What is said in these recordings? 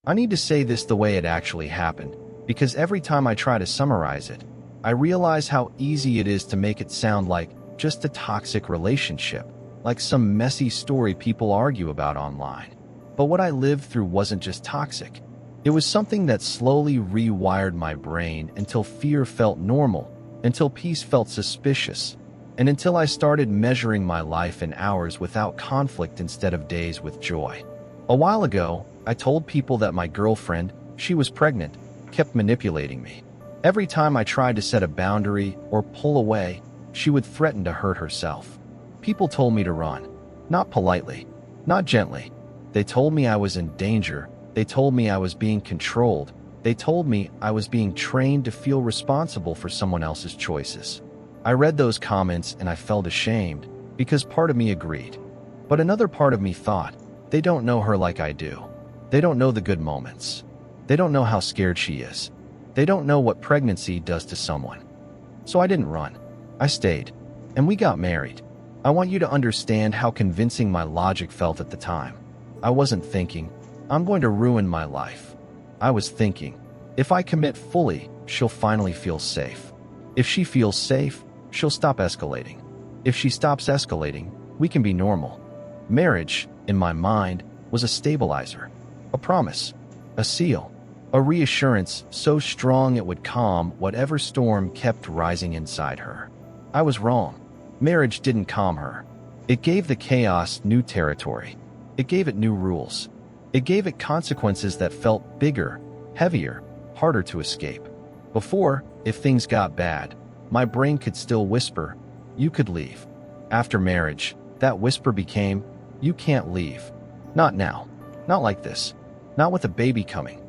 I need to say this the way it actually happened, because every time I try to summarize it, I realize how easy it is to make it sound like just a toxic relationship, like some messy story people argue about online. But what I lived through wasn't just toxic. It was something that slowly rewired my brain until fear felt normal, until peace felt suspicious, and until I started measuring my life in hours without conflict instead of days with joy. A while ago, I told people that my girlfriend, she was pregnant, kept manipulating me. Every time I tried to set a boundary or pull away, she would threaten to hurt herself. People told me to run. Not politely, not gently. They told me I was in danger. They told me I was being controlled. They told me I was being trained to feel responsible for someone else's choices. I read those comments and I felt ashamed because part of me agreed. But another part of me thought, they don't know her like I do. They don't know the good moments. They don't know how scared she is. They don't know what pregnancy does to someone. So I didn't run. I stayed. And we got married. I want you to understand how convincing my logic felt at the time. I wasn't thinking, I'm going to ruin my life. I was thinking, if I commit fully, she'll finally feel safe. If she feels safe, she'll stop escalating. If she stops escalating, we can be normal. Marriage, in my mind, was a stabilizer, a promise, a seal, a reassurance so strong it would calm whatever storm kept rising inside her. I was wrong. Marriage didn't calm her. It gave the chaos new territory. It gave it new rules. It gave it consequences that felt bigger, heavier, harder to escape. Before, if things got bad, my brain could still whisper, you could leave. After marriage, that whisper became, you can't leave. Not now. Not like this. Not with a baby coming.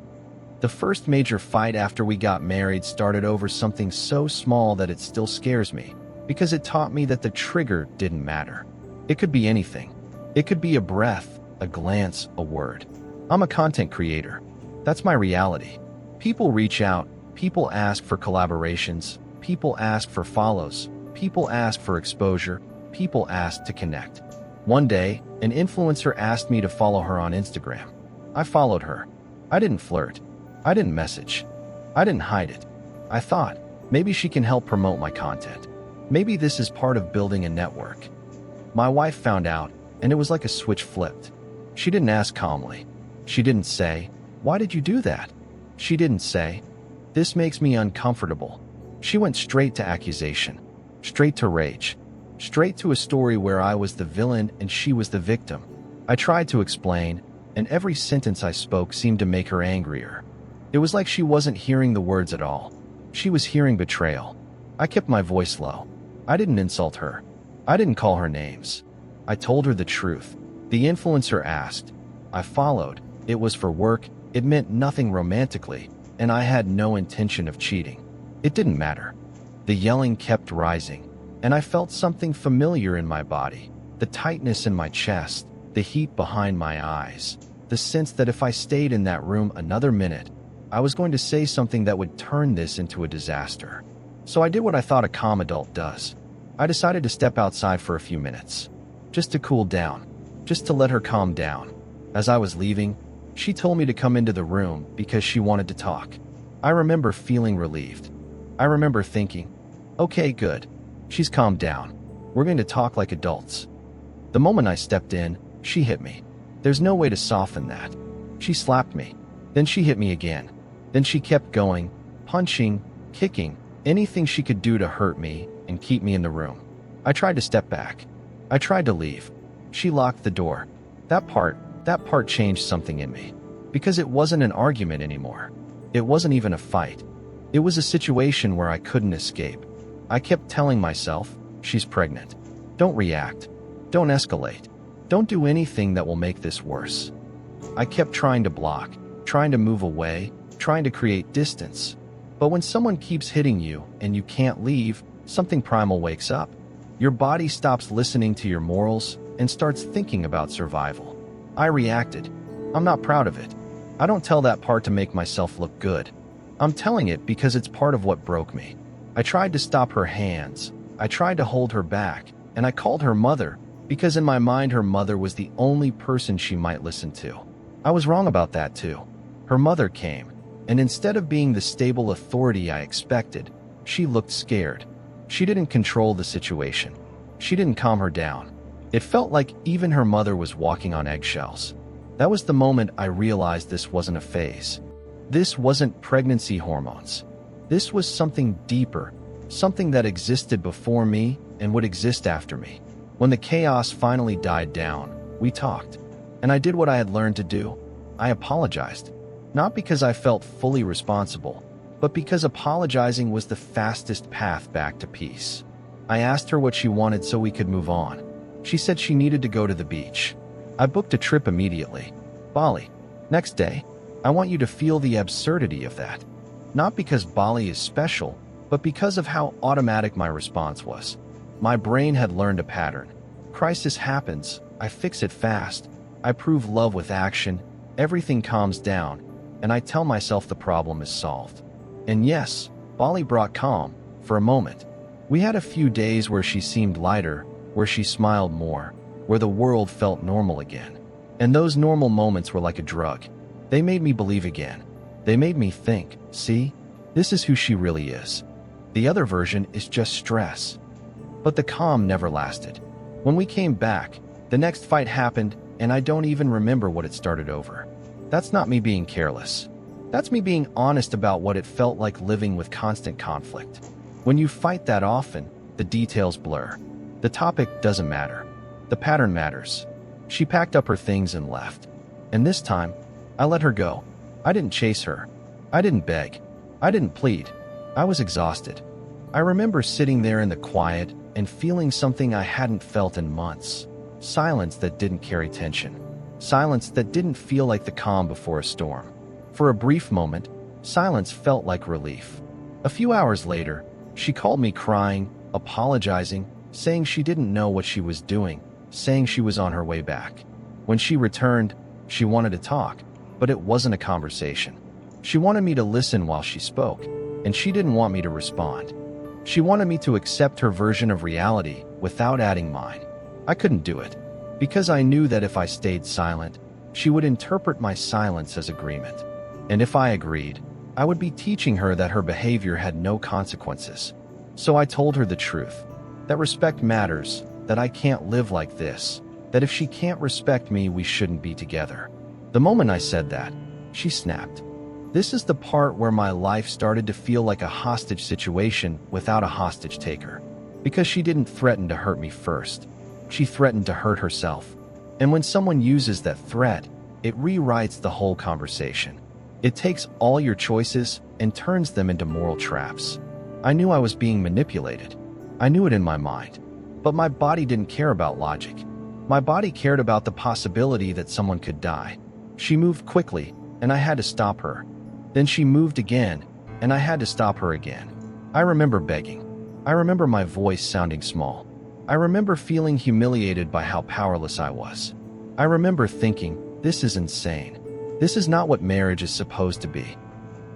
The first major fight after we got married started over something so small that it still scares me, because it taught me that the trigger didn't matter. It could be anything. It could be a breath, a glance, a word. I'm a content creator. That's my reality. People reach out, people ask for collaborations, people ask for follows, people ask for exposure, people ask to connect. One day, an influencer asked me to follow her on Instagram. I followed her. I didn't flirt. I didn't message. I didn't hide it. I thought, maybe she can help promote my content. Maybe this is part of building a network. My wife found out, and it was like a switch flipped. She didn't ask calmly. She didn't say, why did you do that? She didn't say, this makes me uncomfortable. She went straight to accusation, straight to rage, straight to a story where I was the villain and she was the victim. I tried to explain, and every sentence I spoke seemed to make her angrier. It was like she wasn't hearing the words at all. She was hearing betrayal. I kept my voice low. I didn't insult her. I didn't call her names. I told her the truth. The influencer asked. I followed. It was for work. It meant nothing romantically, and I had no intention of cheating. It didn't matter. The yelling kept rising, and I felt something familiar in my body. The tightness in my chest, the heat behind my eyes, the sense that if I stayed in that room another minute, I was going to say something that would turn this into a disaster. So I did what I thought a calm adult does. I decided to step outside for a few minutes, just to cool down, just to let her calm down. As I was leaving, she told me to come into the room because she wanted to talk. I remember feeling relieved. I remember thinking, okay, good. She's calmed down. We're going to talk like adults. The moment I stepped in, she hit me. There's no way to soften that. She slapped me. Then she hit me again. Then she kept going, punching, kicking, anything she could do to hurt me and keep me in the room. I tried to step back. I tried to leave. She locked the door. That part changed something in me. Because it wasn't an argument anymore. It wasn't even a fight. It was a situation where I couldn't escape. I kept telling myself, she's pregnant. Don't react. Don't escalate. Don't do anything that will make this worse. I kept trying to block, trying to move away, trying to create distance. But when someone keeps hitting you and you can't leave, something primal wakes up. Your body stops listening to your morals and starts thinking about survival. I reacted. I'm not proud of it. I don't tell that part to make myself look good. I'm telling it because it's part of what broke me. I tried to stop her hands. I tried to hold her back, and I called her mother because in my mind her mother was the only person she might listen to. I was wrong about that too. Her mother came, and instead of being the stable authority I expected, she looked scared. She didn't control the situation. She didn't calm her down. It felt like even her mother was walking on eggshells. That was the moment I realized this wasn't a phase. This wasn't pregnancy hormones. This was something deeper, something that existed before me and would exist after me. When the chaos finally died down, we talked, and I did what I had learned to do. I apologized, not because I felt fully responsible, but because apologizing was the fastest path back to peace. I asked her what she wanted so we could move on. She said she needed to go to the beach. I booked a trip immediately. Bali. Next day. I want you to feel the absurdity of that. Not because Bali is special, but because of how automatic my response was. My brain had learned a pattern. Crisis happens, I fix it fast. I prove love with action, everything calms down, and I tell myself the problem is solved. And yes, Bali brought calm, for a moment. We had a few days where she seemed lighter, where she smiled more, where the world felt normal again. And those normal moments were like a drug. They made me believe again. They made me think, see, this is who she really is. The other version is just stress. But the calm never lasted. When we came back, the next fight happened, and I don't even remember what it started over. That's not me being careless. That's me being honest about what it felt like living with constant conflict. When you fight that often, the details blur. The topic doesn't matter. The pattern matters. She packed up her things and left. And this time, I let her go. I didn't chase her. I didn't beg. I didn't plead. I was exhausted. I remember sitting there in the quiet and feeling something I hadn't felt in months. Silence that didn't carry tension. Silence that didn't feel like the calm before a storm. For a brief moment, silence felt like relief. A few hours later, she called me crying, apologizing, saying she didn't know what she was doing, saying she was on her way back. When she returned, she wanted to talk, but it wasn't a conversation. She wanted me to listen while she spoke, and she didn't want me to respond. She wanted me to accept her version of reality without adding mine. I couldn't do it, because I knew that if I stayed silent, she would interpret my silence as agreement. And if I agreed, I would be teaching her that her behavior had no consequences. So I told her the truth, that respect matters, that I can't live like this, that if she can't respect me, we shouldn't be together. The moment I said that, she snapped. This is the part where my life started to feel like a hostage situation without a hostage taker. Because she didn't threaten to hurt me first. She threatened to hurt herself. And when someone uses that threat, it rewrites the whole conversation. It takes all your choices and turns them into moral traps. I knew I was being manipulated. I knew it in my mind. But my body didn't care about logic. My body cared about the possibility that someone could die. She moved quickly, and I had to stop her. Then she moved again, and I had to stop her again. I remember begging. I remember my voice sounding small. I remember feeling humiliated by how powerless I was. I remember thinking, this is insane. This is not what marriage is supposed to be.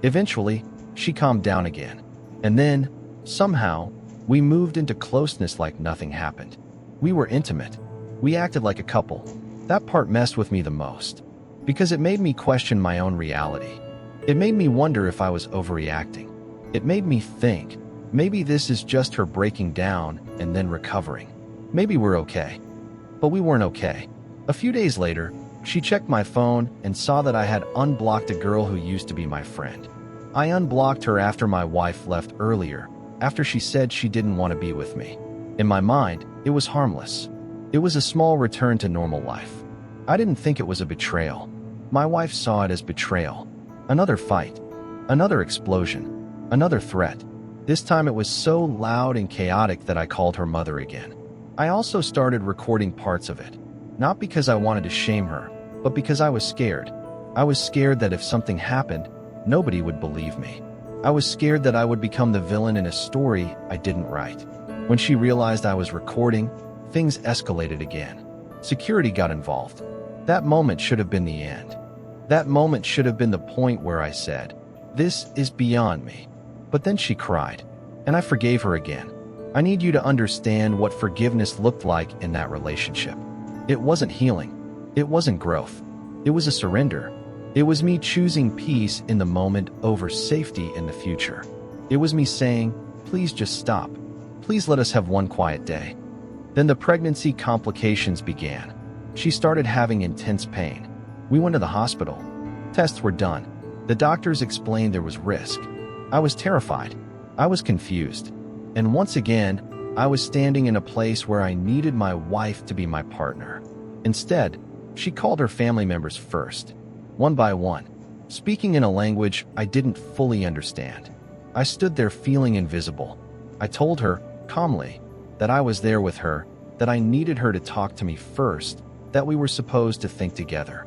Eventually, she calmed down again. And then, somehow, we moved into closeness like nothing happened. We were intimate. We acted like a couple. That part messed with me the most, because it made me question my own reality. It made me wonder if I was overreacting. It made me think, maybe this is just her breaking down and then recovering. Maybe we're okay. But we weren't okay. A few days later, she checked my phone and saw that I had unblocked a girl who used to be my friend. I unblocked her after my wife left earlier, after she said she didn't want to be with me. In my mind, it was harmless. It was a small return to normal life. I didn't think it was a betrayal. My wife saw it as betrayal. Another fight. Another explosion. Another threat. This time it was so loud and chaotic that I called her mother again. I also started recording parts of it. Not because I wanted to shame her, but because I was scared. I was scared that if something happened, nobody would believe me. I was scared that I would become the villain in a story I didn't write. When she realized I was recording, things escalated again. Security got involved. That moment should have been the end. That moment should have been the point where I said, this is beyond me. But then she cried, and I forgave her again. I need you to understand what forgiveness looked like in that relationship. It wasn't healing. It wasn't growth. It was a surrender. It was me choosing peace in the moment over safety in the future. It was me saying, please just stop. Please let us have one quiet day. Then the pregnancy complications began. She started having intense pain. We went to the hospital. Tests were done. The doctors explained there was risk. I was terrified. I was confused. And once again, I was standing in a place where I needed my wife to be my partner. Instead, she called her family members first, one by one, speaking in a language I didn't fully understand. I stood there feeling invisible. I told her, calmly, that I was there with her, that I needed her to talk to me first, that we were supposed to think together.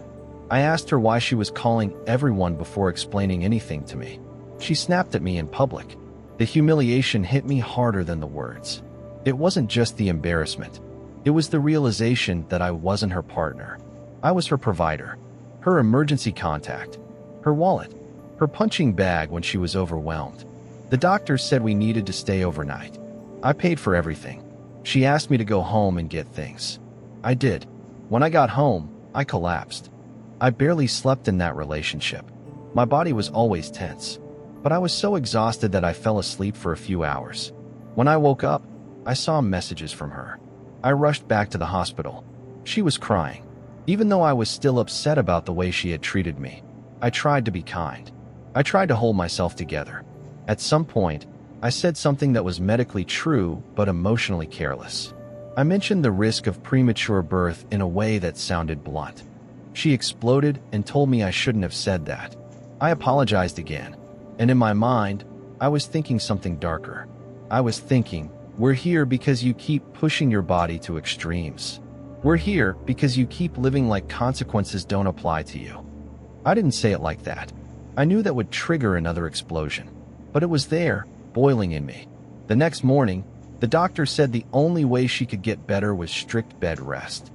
I asked her why she was calling everyone before explaining anything to me. She snapped at me in public. The humiliation hit me harder than the words. It wasn't just the embarrassment. It was the realization that I wasn't her partner. I was her provider, her emergency contact, her wallet, her punching bag when she was overwhelmed. The doctors said we needed to stay overnight. I paid for everything. She asked me to go home and get things. I did. When I got home, I collapsed. I barely slept in that relationship. My body was always tense, but I was so exhausted that I fell asleep for a few hours. When I woke up, I saw messages from her. I rushed back to the hospital. She was crying. Even though I was still upset about the way she had treated me, I tried to be kind. I tried to hold myself together. At some point, I said something that was medically true but emotionally careless. I mentioned the risk of premature birth in a way that sounded blunt. She exploded and told me I shouldn't have said that. I apologized again, and in my mind, I was thinking something darker. I was thinking, we're here because you keep pushing your body to extremes. We're here because you keep living like consequences don't apply to you. I didn't say it like that. I knew that would trigger another explosion, but it was there, boiling in me. The next morning, the doctor said the only way she could get better was strict bed rest.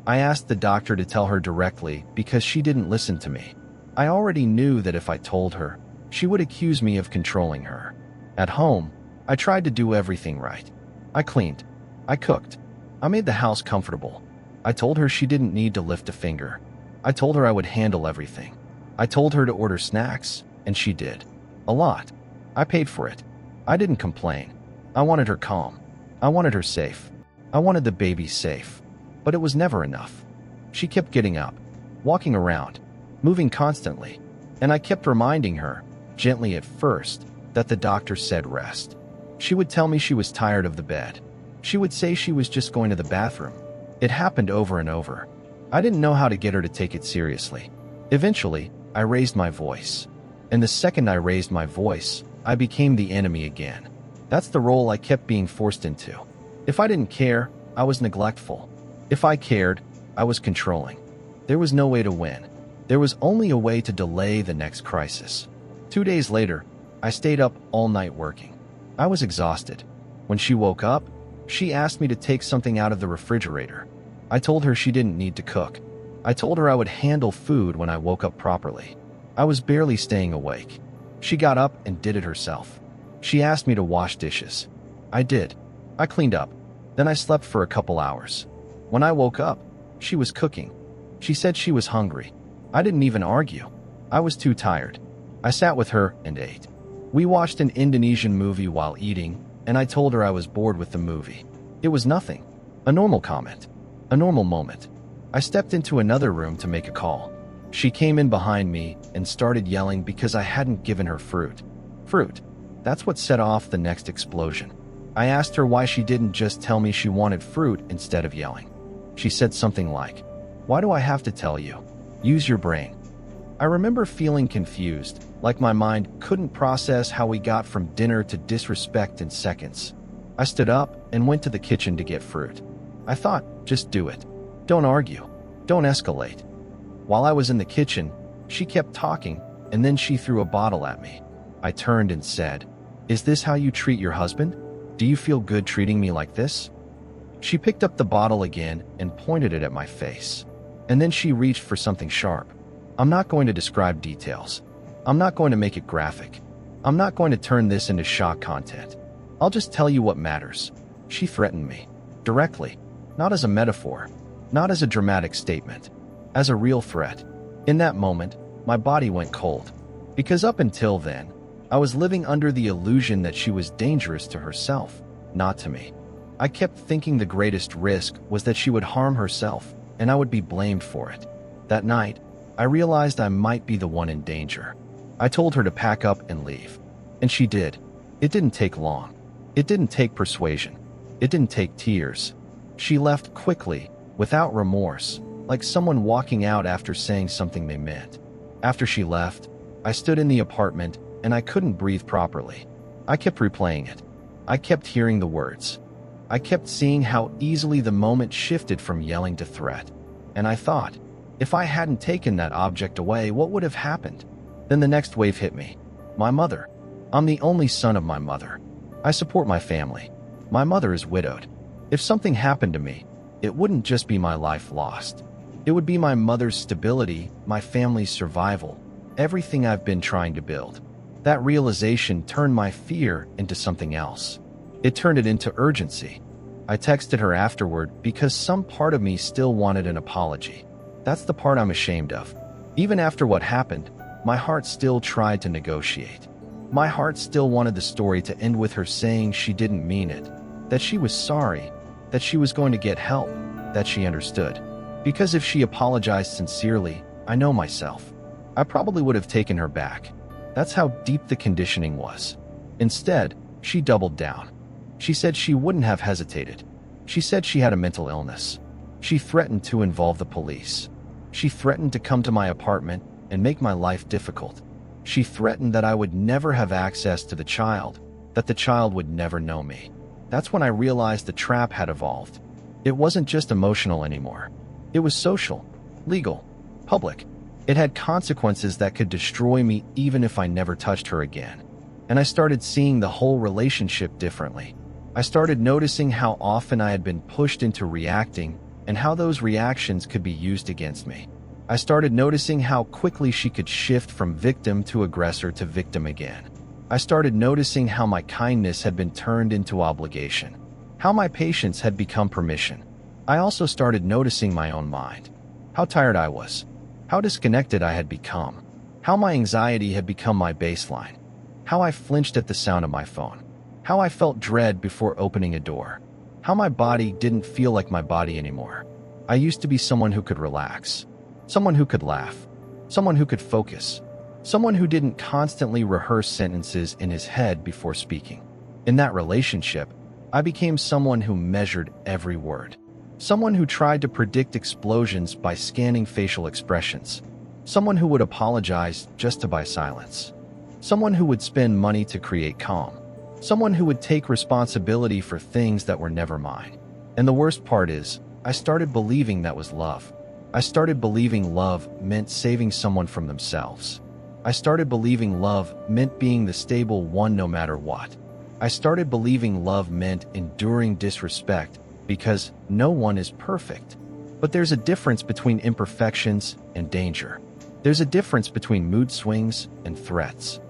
I asked the doctor to tell her directly because she didn't listen to me. I already knew that if I told her, she would accuse me of controlling her. At home, I tried to do everything right. I cleaned. I cooked. I made the house comfortable. I told her she didn't need to lift a finger. I told her I would handle everything. I told her to order snacks, and she did. A lot. I paid for it. I didn't complain. I wanted her calm. I wanted her safe. I wanted the baby safe. But it was never enough. She kept getting up, walking around, moving constantly, and I kept reminding her, gently at first, that the doctor said rest. She would tell me she was tired of the bed. She would say she was just going to the bathroom. It happened over and over. I didn't know how to get her to take it seriously. Eventually, I raised my voice. And the second I raised my voice, I became the enemy again. That's the role I kept being forced into. If I didn't care, I was neglectful. If I cared, I was controlling. There was no way to win. There was only a way to delay the next crisis. 2 days later, I stayed up all night working. I was exhausted. When she woke up, she asked me to take something out of the refrigerator. I told her she didn't need to cook. I told her I would handle food when I woke up properly. I was barely staying awake. She got up and did it herself. She asked me to wash dishes. I did. I cleaned up. Then I slept for a couple hours. When I woke up, she was cooking. She said she was hungry. I didn't even argue. I was too tired. I sat with her and ate. We watched an Indonesian movie while eating, and I told her I was bored with the movie. It was nothing. A normal comment. A normal moment. I stepped into another room to make a call. She came in behind me and started yelling because I hadn't given her fruit. Fruit. That's what set off the next explosion. I asked her why she didn't just tell me she wanted fruit instead of yelling. She said something like, "Why do I have to tell you? Use your brain." I remember feeling confused, like my mind couldn't process how we got from dinner to disrespect in seconds. I stood up and went to the kitchen to get fruit. I thought, just do it. Don't argue. Don't escalate. While I was in the kitchen, she kept talking, and then she threw a bottle at me. I turned and said, "Is this how you treat your husband? Do you feel good treating me like this?" She picked up the bottle again and pointed it at my face. And then she reached for something sharp. I'm not going to describe details. I'm not going to make it graphic. I'm not going to turn this into shock content. I'll just tell you what matters. She threatened me. Directly. Not as a metaphor. Not as a dramatic statement. As a real threat. In that moment, my body went cold. Because up until then, I was living under the illusion that she was dangerous to herself, not to me. I kept thinking the greatest risk was that she would harm herself, and I would be blamed for it. That night, I realized I might be the one in danger. I told her to pack up and leave. And she did. It didn't take long. It didn't take persuasion. It didn't take tears. She left quickly, without remorse, like someone walking out after saying something they meant. After she left, I stood in the apartment and I couldn't breathe properly. I kept replaying it. I kept hearing the words. I kept seeing how easily the moment shifted from yelling to threat. And I thought, if I hadn't taken that object away, what would have happened? Then the next wave hit me. My mother. I'm the only son of my mother. I support my family. My mother is widowed. If something happened to me, it wouldn't just be my life lost. It would be my mother's stability, my family's survival, everything I've been trying to build. That realization turned my fear into something else. It turned it into urgency. I texted her afterward because some part of me still wanted an apology. That's the part I'm ashamed of. Even after what happened, my heart still tried to negotiate. My heart still wanted the story to end with her saying she didn't mean it, that she was sorry, that she was going to get help, that she understood. Because if she apologized sincerely, I know myself, I probably would have taken her back. That's how deep the conditioning was. Instead, she doubled down. She said she wouldn't have hesitated. She said she had a mental illness. She threatened to involve the police. She threatened to come to my apartment and make my life difficult. She threatened that I would never have access to the child, that the child would never know me. That's when I realized the trap had evolved. It wasn't just emotional anymore. It was social, legal, public. It had consequences that could destroy me even if I never touched her again. And I started seeing the whole relationship differently. I started noticing how often I had been pushed into reacting and how those reactions could be used against me. I started noticing how quickly she could shift from victim to aggressor to victim again. I started noticing how my kindness had been turned into obligation, how my patience had become permission. I also started noticing my own mind, how tired I was, how disconnected I had become, how my anxiety had become my baseline, how I flinched at the sound of my phone, how I felt dread before opening a door, how my body didn't feel like my body anymore. I used to be someone who could relax, someone who could laugh, someone who could focus, someone who didn't constantly rehearse sentences in his head before speaking. In that relationship, I became someone who measured every word, someone who tried to predict explosions by scanning facial expressions, someone who would apologize just to buy silence, someone who would spend money to create calm, someone who would take responsibility for things that were never mine. And the worst part is, I started believing that was love. I started believing love meant saving someone from themselves. I started believing love meant being the stable one no matter what. I started believing love meant enduring disrespect because no one is perfect. But there's a difference between imperfections and danger. There's a difference between mood swings and threats.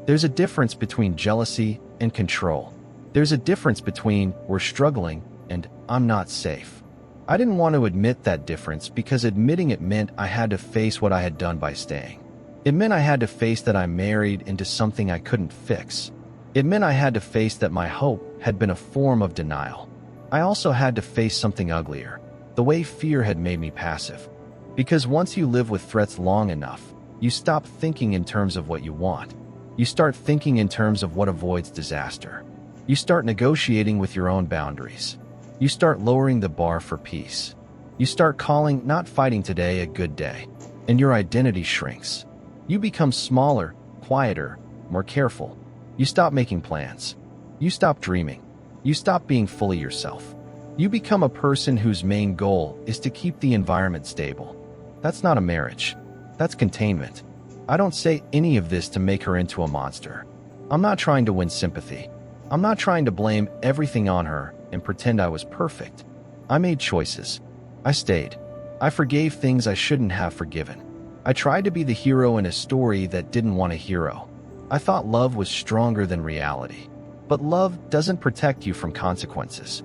There's a difference between jealousy and control. There's a difference between we're struggling and I'm not safe. I didn't want to admit that difference because admitting it meant I had to face what I had done by staying. It meant I had to face that I married into something I couldn't fix. It meant I had to face that my hope had been a form of denial. I also had to face something uglier, the way fear had made me passive. Because once you live with threats long enough, you stop thinking in terms of what you want. You start thinking in terms of what avoids disaster. You start negotiating with your own boundaries. You start lowering the bar for peace. You start calling not fighting today a good day, and your identity shrinks. You become smaller, quieter, more careful. You stop making plans. You stop dreaming. You stop being fully yourself. You become a person whose main goal is to keep the environment stable. That's not a marriage. That's containment. I don't say any of this to make her into a monster. I'm not trying to win sympathy. I'm not trying to blame everything on her and pretend I was perfect. I made choices. I stayed. I forgave things I shouldn't have forgiven. I tried to be the hero in a story that didn't want a hero. I thought love was stronger than reality. But love doesn't protect you from consequences.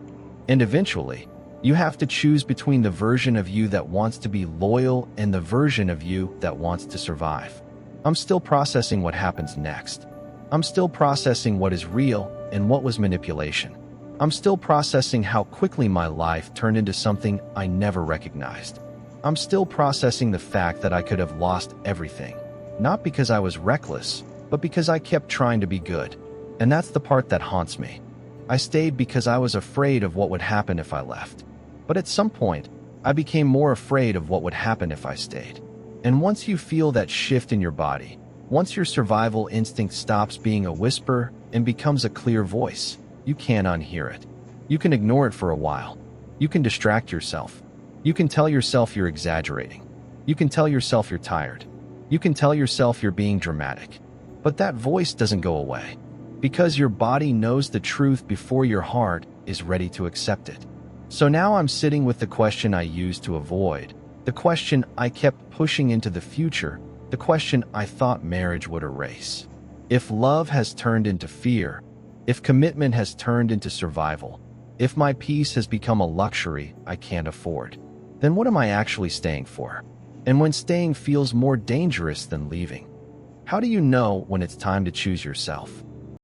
And eventually, you have to choose between the version of you that wants to be loyal and the version of you that wants to survive. I'm still processing what happens next. I'm still processing what is real and what was manipulation. I'm still processing how quickly my life turned into something I never recognized. I'm still processing the fact that I could have lost everything, not because I was reckless, but because I kept trying to be good. And that's the part that haunts me. I stayed because I was afraid of what would happen if I left. But at some point, I became more afraid of what would happen if I stayed. And once you feel that shift in your body, once your survival instinct stops being a whisper and becomes a clear voice, you can't unhear it. You can ignore it for a while. You can distract yourself. You can tell yourself you're exaggerating. You can tell yourself you're tired. You can tell yourself you're being dramatic. But that voice doesn't go away, because your body knows the truth before your heart is ready to accept it. So now I'm sitting with the question I used to avoid, the question I kept pushing into the future, the question I thought marriage would erase. If love has turned into fear, if commitment has turned into survival, if my peace has become a luxury I can't afford, then what am I actually staying for? And when staying feels more dangerous than leaving, how do you know when it's time to choose yourself?